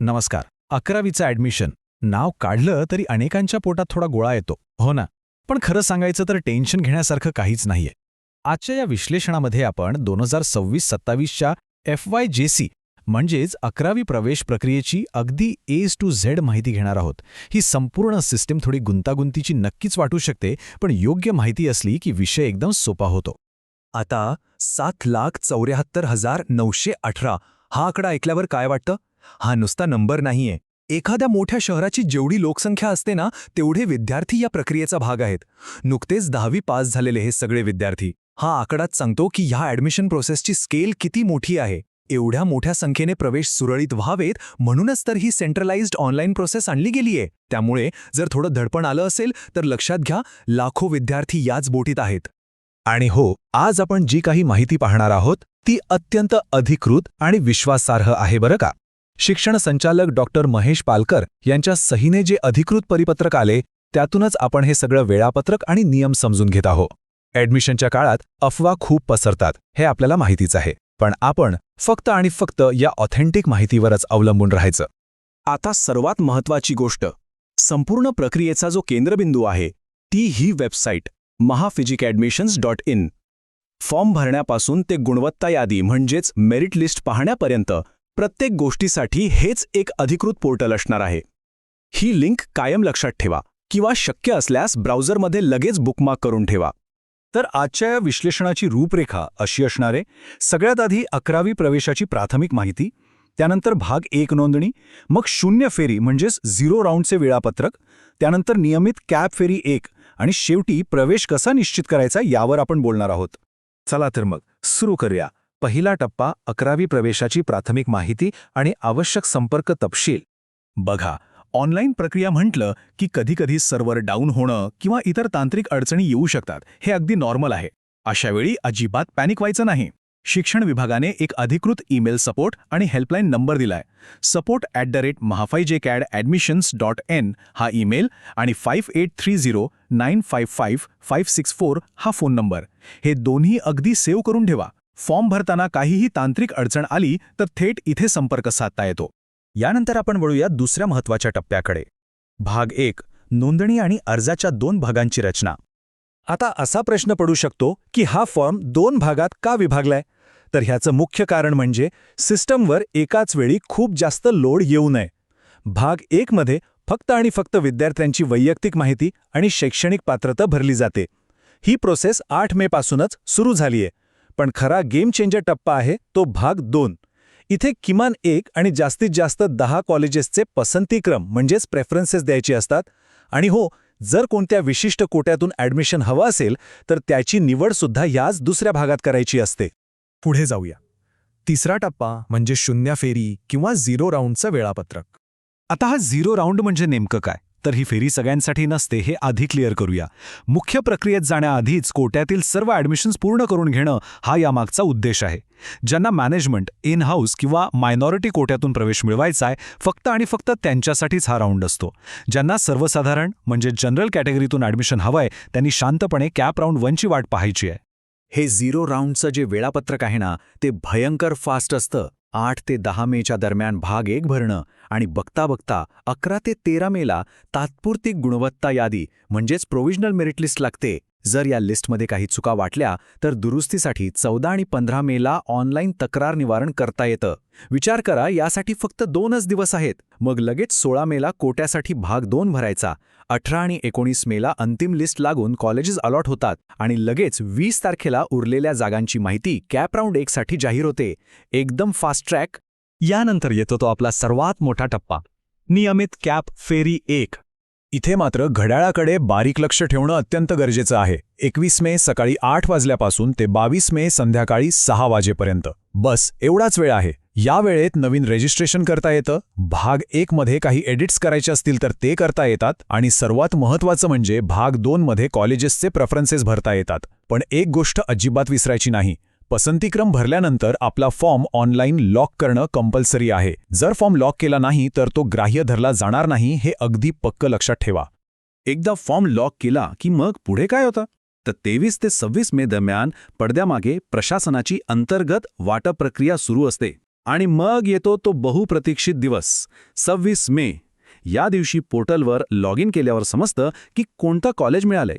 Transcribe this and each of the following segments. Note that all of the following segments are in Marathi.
नमस्कार. 11वीचं ॲडमिशन नाव काढलं तरी अनेकांच्या पोटात थोडा गोळा येतो, हो ना? पण खरं सांगायचं तर टेन्शन घेण्यासारखं काहीच नाहीये. आजच्या या विश्लेषणामध्ये आपण 2026-27च्या FYJC म्हणजेच 11वी प्रवेश प्रक्रियेची अगदी A to Z माहिती घेणार आहोत. ही संपूर्ण सिस्टीम थोडी गुंतागुंतीची नक्कीच वाटू शकते, पण योग्य माहिती असली की विषय एकदम सोपा होतो. आता 7,74,918 हा आकडा ऐकल्यावर काय वाटतं? हा नुसता नंबर नाहीये. एखाद्या मोठ्या शहराची जेवढी लोकसंख्या असते ना, तेवढे विद्यार्थी या प्रक्रियेचा भाग आहेत. नुकतेच 10वी पास झालेले हे सगळे विद्यार्थी. हा आकडाच सांगतो की ह्या ॲडमिशन प्रोसेसची स्केल किती मोठी आहे. एवढ्या मोठ्या संख्येने प्रवेश सुरळीत व्हावेत म्हणूनच तर ही सेंट्रलाइज्ड ऑनलाईन प्रोसेस आणली गेलीये. त्यामुळे जर थोडं धडपण आलं असेल तर लक्षात घ्या, लाखो विद्यार्थी याच बोटीत आहेत. आणि हो, आज आपण जी काही माहिती पाहणार आहोत ती अत्यंत अधिकृत आणि विश्वासार्ह आहे बरं का. शिक्षण संचालक डॉक्टर महेश पालकर यांच्या सहीने जे अधिकृत परिपत्रक आले त्यातूनच आपण हे सगळं वेळापत्रक आणि नियम समजून घेत आहोत. ॲडमिशनच्या काळात अफवा खूप पसरतात हे आपल्याला माहितीच आहे, पण आपण फक्त आणि फक्त या ऑथेंटिक माहितीवरच अवलंबून राहायचं. आता सर्वात महत्त्वाची गोष्ट, संपूर्ण प्रक्रियेचा जो केंद्रबिंदू आहे ती ही वेबसाईट mahaphysicadmissions.in. फॉर्म भरण्यापासून ते गुणवत्ता यादी म्हणजेच मेरिट लिस्ट पाहण्यापर्यंत प्रत्येक गोष्टीसाठी हेच एक अधिकृत पोर्टल असणार आहे. ही लिंक कायम लक्षात ठेवा किंवा शक्य असल्यास ब्राउझरमध्ये लगेच बुकमार्क करून ठेवा. तर आजच्या या विश्लेषणाची रूपरेखा अशी असणार आहे. सगळ्यात आधी 11वी प्रवेशाची प्राथमिक माहिती, त्यानंतर भाग 1 नोंदणी, मग 0 फेरी म्हणजेच 0 राऊंडचे वेळापत्रक, त्यानंतर नियमित कॅप फेरी 1 आणि शेवटी प्रवेश कसा निश्चित करायचा यावर आपण बोलणार आहोत. चला तर मग सुरू करूया. पहिला टप्पा 11वी प्रवेशाची प्राथमिक माहिती आणि आवश्यक संपर्क तपशील. बघा, ऑनलाईन प्रक्रिया म्हटलं की कधीकधी सर्व्हर डाऊन होणं किंवा इतर तांत्रिक अडचणी येऊ शकतात. हे अगदी नॉर्मल आहे. अशावेळी अजिबात पॅनिक व्हायचं नाही. शिक्षण विभागाने एक अधिकृत ईमेल सपोर्ट आणि हेल्पलाईन नंबर दिलाय. support@mahaphysicadmissions.in हा ईमेल आणि 5830955564 हा फोन नंबर. हे दोन्ही अगदी सेव्ह करून ठेवा. फॉर्म भरताना काहीही तांत्रिक अडचण आली तर थेट इथे संपर्क साधता येतो. यानंतर आपण वळूया दुसऱ्या महत्त्वाच्या टप्प्याकडे. भाग 1 नोंदणी आणि अर्जाच्या 2 भागांची रचना. आता असा प्रश्न पडू शकतो की हा फॉर्म 2 भागात का विभागलाय? तर ह्याचं मुख्य कारण म्हणजे सिस्टमवर एकाच वेळी खूप जास्त लोड येऊ नये. भाग 1 मध्ये फक्त आणि फक्त विद्यार्थ्यांची वैयक्तिक माहिती आणि शैक्षणिक पात्रता भरली जाते. ही प्रोसेस 8 मे पासूनच सुरू झालीये. पण खरा गेम चेंजर टप्पा आहे तो भाग 2. इथे किमान 1 आणि जास्तीत जास्त 10 कॉलेजेसचे पसंतीक्रम म्हणजेच प्रेफरन्सेस द्यायचे असतात. आणि हो, जर कोणत्या विशिष्ट कोट्यातून ॲडमिशन हवं असेल तर त्याची निवडसुद्धा याच दुसऱ्या भागात करायची असते. पुढे जाऊया. तिसरा टप्पा म्हणजे 0 फेरी किंवा 0 राऊंडचं वेळापत्रक. आता हा 0 राऊंड म्हणजे नेमकं काय? तर ही फेरी सगळ्यांसाठी नसते हे आधी क्लिअर करूया. मुख्य प्रक्रियेत जाण्याआधीच कोट्यातील सर्व ॲडमिशन्स पूर्ण करून घेणं हा यामागचा उद्देश आहे. ज्यांना मॅनेजमेंट, इन हाऊस किंवा मायनॉरिटी कोट्यातून प्रवेश मिळवायचा आहे फक्त आणि फक्त त्यांच्यासाठीच हा राऊंड असतो. ज्यांना सर्वसाधारण म्हणजे जनरल कॅटेगरीतून ॲडमिशन हवंय त्यांनी शांतपणे कॅप राऊंड 1ची वाट पाहायची आहे. हे 0 राऊंडचं जे वेळापत्रक आहे ना, ते भयंकर फास्ट असतं. 8 ते 10 मेच्या दरम्यान भाग 1 भरणं आणि बघता बघता 11 ते 13 मेला तात्पुरती गुणवत्ता यादी म्हणजेच प्रोव्हिजनल मेरिट लिस्ट लागते. जर या लिस्टमध्ये काही चुका वाटल्या तर दुरुस्तीसाठी 14 आणि 15 मेला ऑनलाईन तक्रार निवारण करता येतं. विचार करा, यासाठी फक्त 2च दिवस आहेत. मग लगेच 16 मेला कोट्यासाठी भाग 2 भरायचा. 18 आणि 19 मेला अंतिम लिस्ट लागून कॉलेजेस अलॉट होतात आणि लगेच 20 तारखेला उरलेल्या जागांची माहिती कॅप राऊंड 1 साठी जाहीर होते. एकदम फास्ट ट्रॅक. यानंतर येतो तो आपला सर्वात मोठा टप्पा, नियमित कॅप फेरी 1. इथे मात्र घड्याळाकडे बारीक लक्ष ठेवणं अत्यंत गरजेचं आहे. 21 मे सकाळी 8 वाजल्यापासून ते 22 मे संध्याकाळी 6 वाजेपर्यंत. बस एवढाच वेळ आहे. या वेळेत नवीन रजिस्ट्रेशन करता येतं. भाग 1 मध्ये काही एडिट्स करायचे असतील तर ते करता येतात आणि सर्वात महत्त्वाचं म्हणजे भाग 2 मध्ये कॉलेजेसचे प्रेफरन्सेस भरता येतात. पण एक गोष्ट अजिबात विसरायची नाही. पसंतीक्रम भरल्यानंतर आपला फॉर्म ऑनलाईन लॉक करणं कंपल्सरी आहे. जर फॉर्म लॉक केला नाही तर तो ग्राह्य धरला जाणार नाही, हे अगदी पक्क लक्षात ठेवा. एकदा फॉर्म लॉक केला की मग पुढे काय होतं? तर 23 ते 26 मे दरम्यान पडद्यामागे प्रशासनाची अंतर्गत वाटप प्रक्रिया सुरू असते. आणि मग येतो तो बहुप्रतीक्षित दिवस 26 मे. या दिवशी पोर्टलवर लॉग इन केल्यावर समजतं की कोणतं कॉलेज मिळालंय.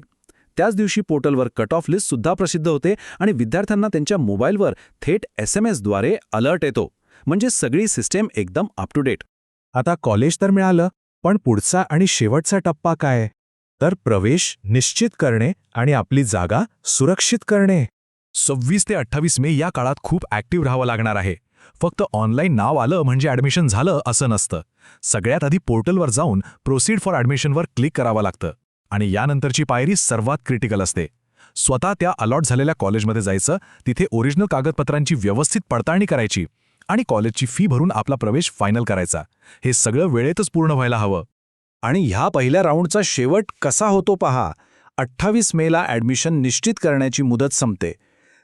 त्याच दिवशी पोर्टलवर कट ऑफ लिस्टसुद्धा प्रसिद्ध होते आणि विद्यार्थ्यांना त्यांच्या मोबाईलवर थेट SMS-द्वारे अलर्ट येतो. म्हणजे सगळी सिस्टीम एकदम अप टू डेट. आता कॉलेज तर मिळालं, पण पुढचा आणि शेवटचा टप्पा काय? तर प्रवेश निश्चित करणे आणि आपली जागा सुरक्षित करणे. 26 ते 28 मे या काळात खूप ॲक्टिव्ह राहावं लागणार आहे. फक्त ऑनलाईन नाव आलं म्हणजे ॲडमिशन झालं असं नसतं. सगळ्यात आधी पोर्टलवर जाऊन प्रोसीड फॉर ॲडमिशनवर क्लिक करावं लागतं. आणि यानंतरची पायरी सर्वात क्रिटिकल असते. स्वतः त्या अलॉट झालेल्या कॉलेजमध्ये जायचं, तिथे ओरिजिनल कागदपत्रांची व्यवस्थित पडताळणी करायची आणि कॉलेजची फी भरून आपला प्रवेश फायनल करायचा. हे सगळं वेळेतच पूर्ण व्हायला हवं. आणि ह्या पहिल्या राऊंडचा शेवट कसा होतो पहा. 28 मेला ॲडमिशन निश्चित करण्याची मुदत संपते.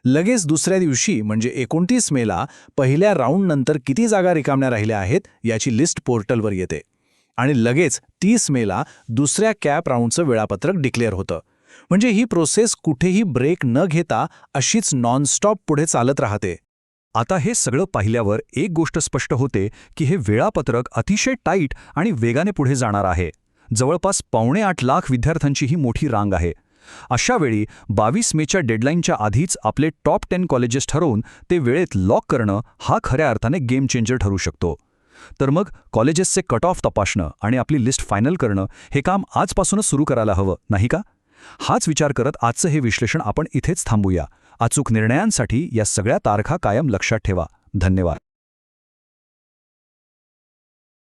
लगेच दुसऱ्या दिवशी म्हणजे 29 मेला पहिल्या राऊंडनंतर किती जागा रिकाम्या राहिल्या आहेत याची लिस्ट पोर्टलवर येते. आणि लगेच 30 मेला दुसऱ्या कॅप राऊंडचं वेळापत्रक डिक्लेअर होतं. म्हणजे ही प्रोसेस कुठेही ब्रेक न घेता अशीच नॉनस्टॉप पुढे चालत राहते. आता हे सगळं पाहिल्यावर एक गोष्ट स्पष्ट होते की हे वेळापत्रक अतिशय टाईट आणि वेगाने पुढे जाणार आहे. जवळपास 8.25 लाख विद्यार्थ्यांची ही मोठी रांग आहे. अशा वेळी 22 मेच्या डेडलाईनच्या आधीच आपले टॉप 10 कॉलेजेस ठरवून ते वेळेत लॉक करणं हा खऱ्या अर्थाने गेम चेंजर ठरू शकतो. तर मग कॉलेजेसचे कट ऑफ तपासणं आणि आपली लिस्ट फायनल करणं हे काम आजपासूनच सुरू करायला हवं, नाही का? हाच विचार करत आजचं हे विश्लेषण आपण इथेच थांबूया. अचूक निर्णयांसाठी या सगळ्या तारखा कायम लक्षात ठेवा. धन्यवाद.